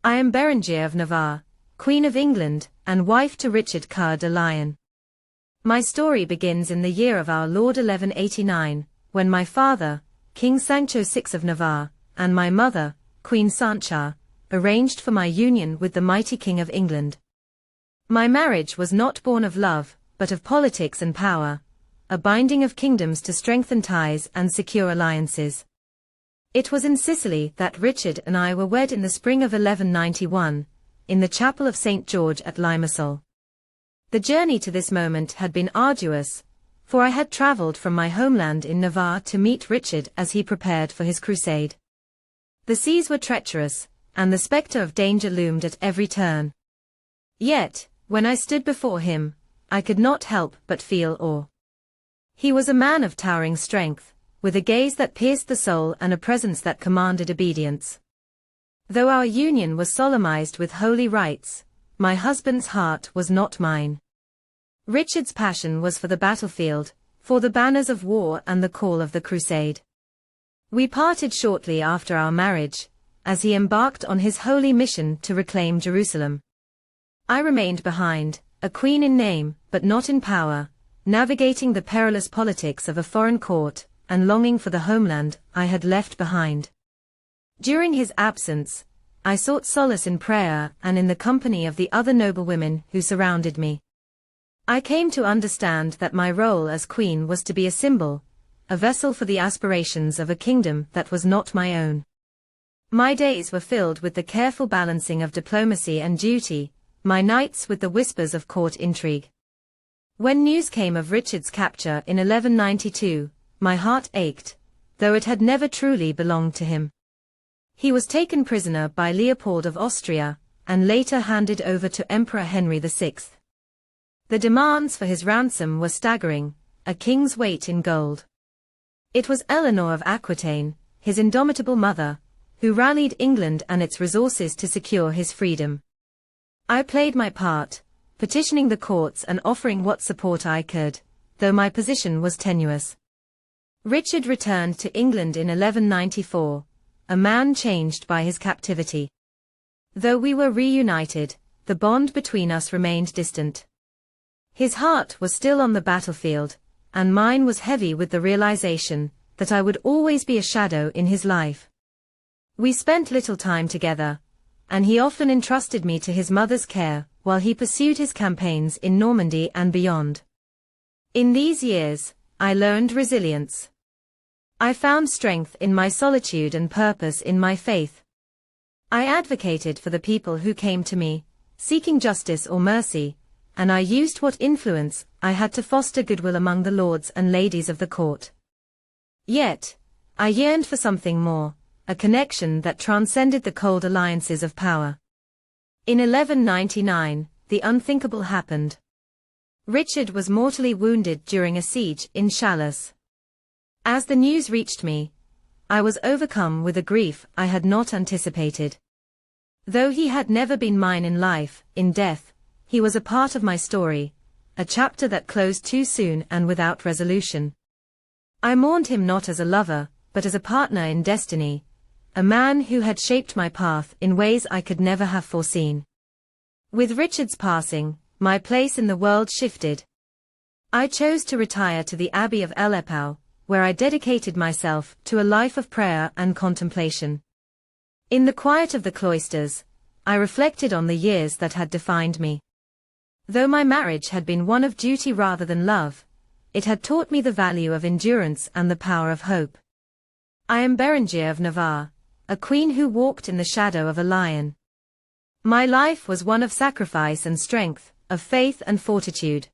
I am Bérengère of Navarre, Queen of England, and wife to Richard Coeur de Lion. My story begins in the year of our Lord 1189, when my father, King Sancho VI of Navarre, and my mother, Queen Sancha, arranged for my union with the mighty King of England. My marriage was not born of love, but of politics and power, a binding of kingdoms to strengthen ties and secure alliances. It was in Sicily that Richard and I were wed in the spring of 1191, in the chapel of St. George at Limassol. The journey to this moment had been arduous, for I had travelled from my homeland in Navarre to meet Richard as he prepared for his crusade. The seas were treacherous, and the spectre of danger loomed at every turn. Yet, when I stood before him, I could not help but feel awe. He was a man of towering strength, with a gaze that pierced the soul and a presence that commanded obedience. Though our union was solemnized with holy rites, my husband's heart was not mine. Richard's passion was for the battlefield, for the banners of war and the call of the crusade. We parted shortly after our marriage, as he embarked on his holy mission to reclaim Jerusalem. I remained behind, a queen in name, but not in power, navigating the perilous politics of a foreign court, and longing for the homeland I had left behind. During his absence, I sought solace in prayer and in the company of the other noble women who surrounded me. I came to understand that my role as queen was to be a symbol, a vessel for the aspirations of a kingdom that was not my own. My days were filled with the careful balancing of diplomacy and duty, my nights with the whispers of court intrigue. When news came of Richard's capture in 1192, my heart ached, though it had never truly belonged to him. He was taken prisoner by Leopold of Austria, and later handed over to Emperor Henry VI. The demands for his ransom were staggering, a king's weight in gold. It was Eleanor of Aquitaine, his indomitable mother, who rallied England and its resources to secure his freedom. I played my part, petitioning the courts and offering what support I could, though my position was tenuous. Richard returned to England in 1194, a man changed by his captivity. Though we were reunited, the bond between us remained distant. His heart was still on the battlefield, and mine was heavy with the realization that I would always be a shadow in his life. We spent little time together, and he often entrusted me to his mother's care while he pursued his campaigns in Normandy and beyond. In these years, I learned resilience. I found strength in my solitude and purpose in my faith. I advocated for the people who came to me, seeking justice or mercy, and I used what influence I had to foster goodwill among the lords and ladies of the court. Yet, I yearned for something more, a connection that transcended the cold alliances of power. In 1199, the unthinkable happened. Richard was mortally wounded during a siege in Chalais. As the news reached me, I was overcome with a grief I had not anticipated. Though he had never been mine in life, in death, he was a part of my story, a chapter that closed too soon and without resolution. I mourned him not as a lover, but as a partner in destiny, a man who had shaped my path in ways I could never have foreseen. With Richard's passing, my place in the world shifted. I chose to retire to the Abbey of Aleppo, where I dedicated myself to a life of prayer and contemplation. In the quiet of the cloisters, I reflected on the years that had defined me. Though my marriage had been one of duty rather than love, it had taught me the value of endurance and the power of hope. I am Bérengère of Navarre, a queen who walked in the shadow of a lion. My life was one of sacrifice and strength, of faith and fortitude.